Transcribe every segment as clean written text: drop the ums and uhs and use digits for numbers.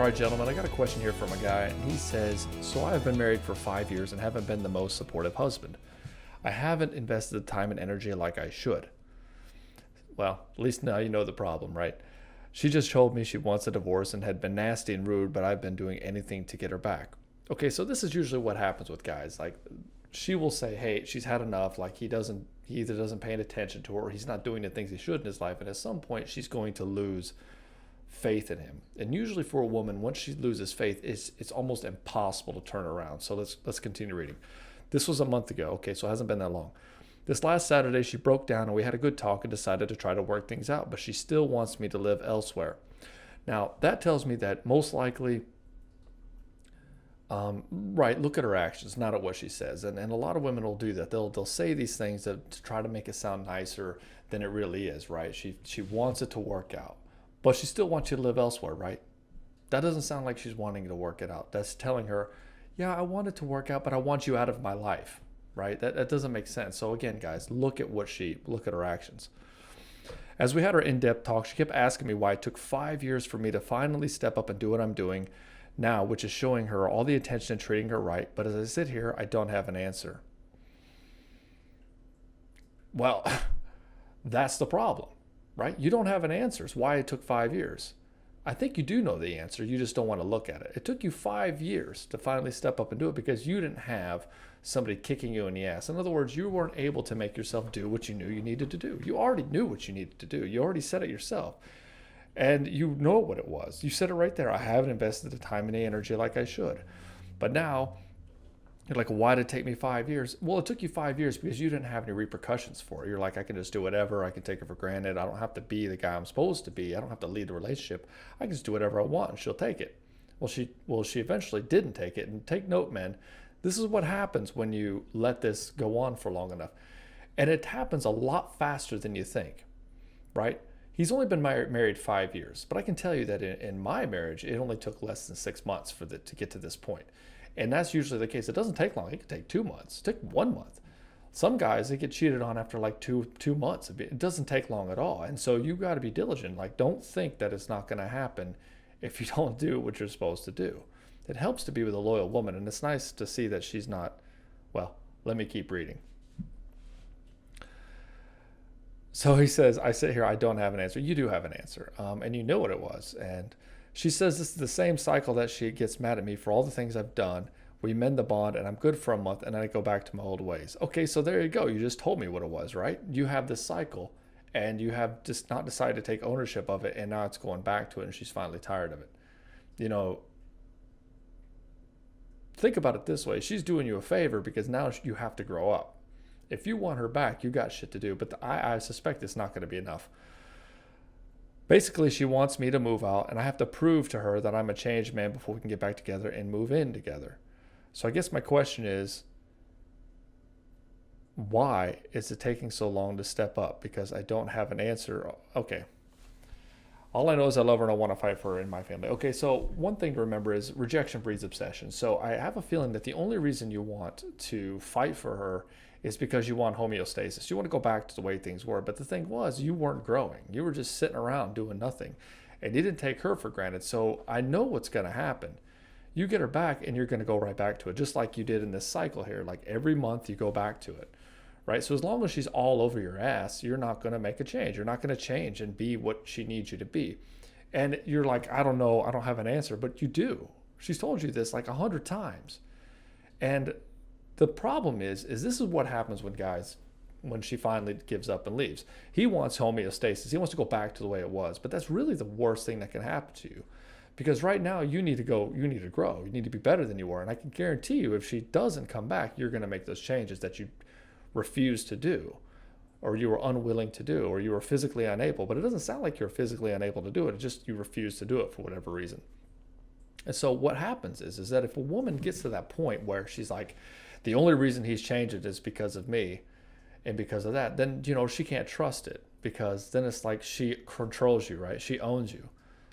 All right, gentlemen, I got a question here from a guy, and he says, so I have been married for 5 years and haven't been the most supportive husband. I haven't invested the time and energy like I should. Well, at least now you know the problem, right? She just told me she wants a divorce and had been nasty and rude, but I've been doing anything to get her back. Okay, so this is usually what happens with guys. Like, she will say, hey, she's had enough. Like, he either doesn't pay attention to her or he's not doing the things he should in his life. And at some point, she's going to lose faith in him. And usually for a woman, once she loses faith, it's almost impossible to turn around. So let's continue reading. This was a month ago. Okay, so it hasn't been that long. This last Saturday, she broke down and we had a good talk and decided to try to work things out, but she still wants me to live elsewhere. Now, that tells me that most likely, right, look at her actions, not at what she says. And a lot of women will do that. They'll say these things to try to make it sound nicer than it really is, right? She wants it to work out, but she still wants you to live elsewhere, right? That doesn't sound like she's wanting to work it out. That's telling her, yeah, I want it to work out, but I want you out of my life. Right? That doesn't make sense. So again, guys, look at her actions. As we had our in-depth talk, she kept asking me why it took 5 years for me to finally step up and do what I'm doing now, which is showing her all the attention and treating her right. But as I sit here, I don't have an answer. Well, that's the problem, right? You don't have an answer. It's why it took 5 years. I think you do know the answer. You just don't want to look at it. It took you 5 years to finally step up and do it because you didn't have somebody kicking you in the ass. In other words, you weren't able to make yourself do what you knew you needed to do. You already knew what you needed to do. You already said it yourself. And you know what it was. You said it right there. I haven't invested the time and the energy like I should. But now, you're like, why did it take me 5 years? Well, it took you 5 years because you didn't have any repercussions for it. You're like, I can just do whatever. I can take it for granted. I don't have to be the guy I'm supposed to be. I don't have to lead the relationship. I can just do whatever I want and she'll take it. Well, she eventually didn't take it. And take note, men, this is what happens when you let this go on for long enough. And it happens a lot faster than you think, right? He's only been married 5 years. But I can tell you that in my marriage, it only took less than 6 months to get to this point. And that's usually the case. It doesn't take long. It could take 2 months. It took 1 month. Some guys, they get cheated on after like two months. It doesn't take long at all. And so you got to be diligent. Like, don't think that it's not going to happen if you don't do what you're supposed to do. It helps to be with a loyal woman. And it's nice to see that she's not, well, let me keep reading. So he says, I sit here, I don't have an answer. You do have an answer. And you know what it was. And she says this is the same cycle that she gets mad at me for all the things I've done. We mend the bond and I'm good for a month and then I go back to my old ways. Okay, so there you go. You just told me what it was, right? You have this cycle and you have just not decided to take ownership of it and now it's going back to it and she's finally tired of it. You know, think about it this way. She's doing you a favor because now you have to grow up. If you want her back, you got shit to do. But I suspect it's not going to be enough. Basically, she wants me to move out, and I have to prove to her that I'm a changed man before we can get back together and move in together. So I guess my question is, why is it taking so long to step up? Because I don't have an answer. Okay. All I know is I love her and I want to fight for her in my family. Okay, so one thing to remember is rejection breeds obsession. So I have a feeling that the only reason you want to fight for her is because you want homeostasis. You want to go back to the way things were. But the thing was, you weren't growing. You were just sitting around doing nothing. And you didn't take her for granted. So I know what's going to happen. You get her back and you're going to go right back to it, just like you did in this cycle here. Like every month you go back to it. Right? So as long as she's all over your ass, you're not going to make a change. You're not going to change and be what she needs you to be. And you're like, I don't know, I don't have an answer, but you do. She's told you this like 100 times. And the problem is this is what happens when she finally gives up and leaves. He wants homeostasis. He wants to go back to the way it was. But that's really the worst thing that can happen to you. Because right now you need to grow. You need to be better than you were. And I can guarantee you if she doesn't come back, you're going to make those changes that you refused to do, or you were unwilling to do, or you were physically unable. But it doesn't sound like you're physically unable to do it. It's just you refuse to do it for whatever reason. And so what happens is that if a woman gets to that point where she's like, the only reason he's changed it is because of me and because of that, then, you know, she can't trust it because then it's like she controls you, right? She owns you.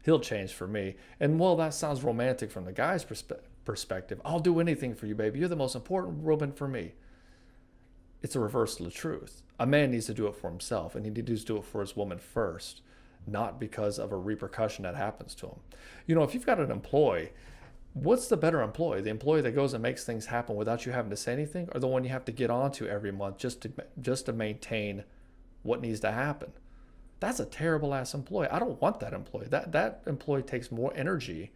He'll change for me. And well, that sounds romantic from the guy's perspective. I'll do anything for you, baby. You're the most important woman for me. It's a reversal of the truth. A man needs to do it for himself, and he needs to do it for his woman first. not because of a repercussion that happens to them. If you've got an employee, what's the better employee? The employee that goes and makes things happen without you having to say anything, or the one you have to get onto every month just to maintain what needs to happen? That's a terrible ass employee. I don't want that employee. That employee takes more energy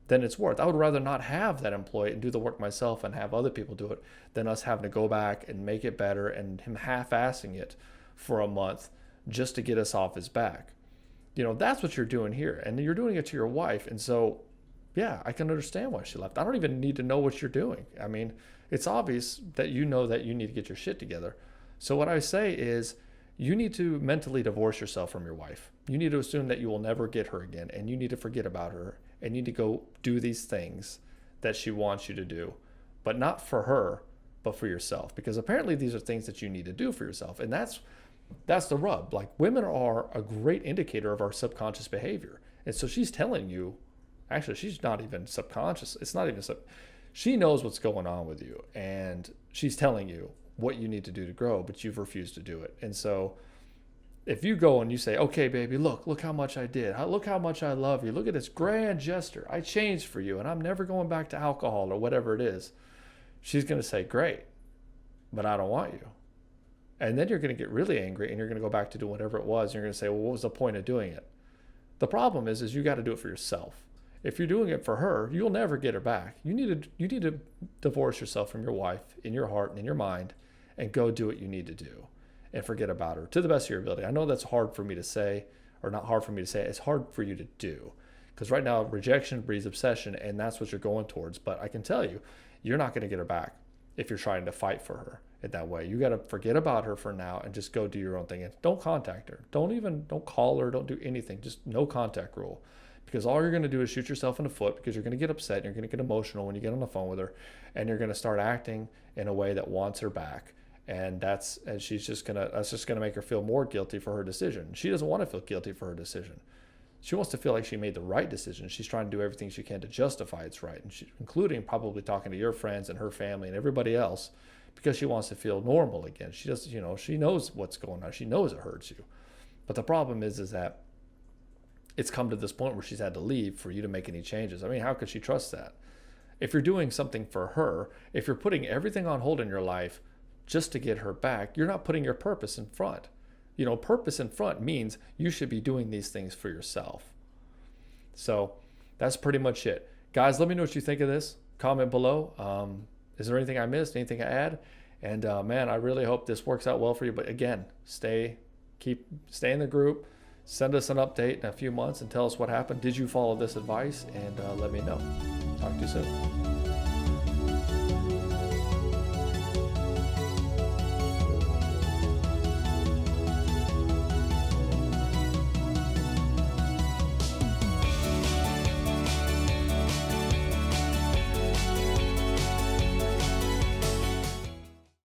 than it's worth. I would rather not have that employee and do the work myself and have other people do it than us having to go back and make it better and him half-assing it for a month just to get us off his back. That's what you're doing here. And you're doing it to your wife. And so, yeah, I can understand why she left. I don't even need to know what you're doing. I mean, it's obvious that you know that you need to get your shit together. So what I say is you need to mentally divorce yourself from your wife. You need to assume that you will never get her again, and you need to forget about her, and you need to go do these things that she wants you to do, but not for her, but for yourself, because apparently these are things that you need to do for yourself. And that's the rub. Like, women are a great indicator of our subconscious behavior. And so she's telling you, actually, she's not even subconscious. It's not even she knows what's going on with you, and she's telling you what you need to do to grow, but you've refused to do it. And so if you go and you say, okay, baby, look how much I did. Look how much I love you. Look at this grand gesture. I changed for you, and I'm never going back to alcohol or whatever it is. She's going to say, great, but I don't want you. And then you're going to get really angry, and you're going to go back to do whatever it was. And you're going to say, well, what was the point of doing it? The problem is you got to do it for yourself. If you're doing it for her, you'll never get her back. You need to divorce yourself from your wife in your heart and in your mind, and go do what you need to do and forget about her to the best of your ability. I know that's hard for me to say, or not hard for me to say. It's hard for you to do, because right now rejection breeds obsession, and that's what you're going towards. But I can tell you, you're not going to get her back if you're trying to fight for her in that way. You got to forget about her for now and just go do your own thing. And don't contact her. Don't call her. Don't do anything. Just no contact rule. Because all you're going to do is shoot yourself in the foot, because you're going to get upset and you're going to get emotional when you get on the phone with her, and you're going to start acting in a way that wants her back. And that's just going to make her feel more guilty for her decision. She doesn't want to feel guilty for her decision. She wants to feel like she made the right decision. She's trying to do everything she can to justify it's right, and including probably talking to your friends and her family and everybody else, because she wants to feel normal again. She does, she knows what's going on. She knows it hurts you. But the problem is that it's come to this point where she's had to leave for you to make any changes. I mean, how could she trust that? If you're doing something for her, if you're putting everything on hold in your life just to get her back, you're not putting your purpose in front. Purpose in front means you should be doing these things for yourself. So that's pretty much it. Guys, let me know what you think of this. Comment below. Is there anything I missed? Anything to add? And man, I really hope this works out well for you. But again, stay in the group. Send us an update in a few months and tell us what happened. Did you follow this advice? And let me know. Talk to you soon.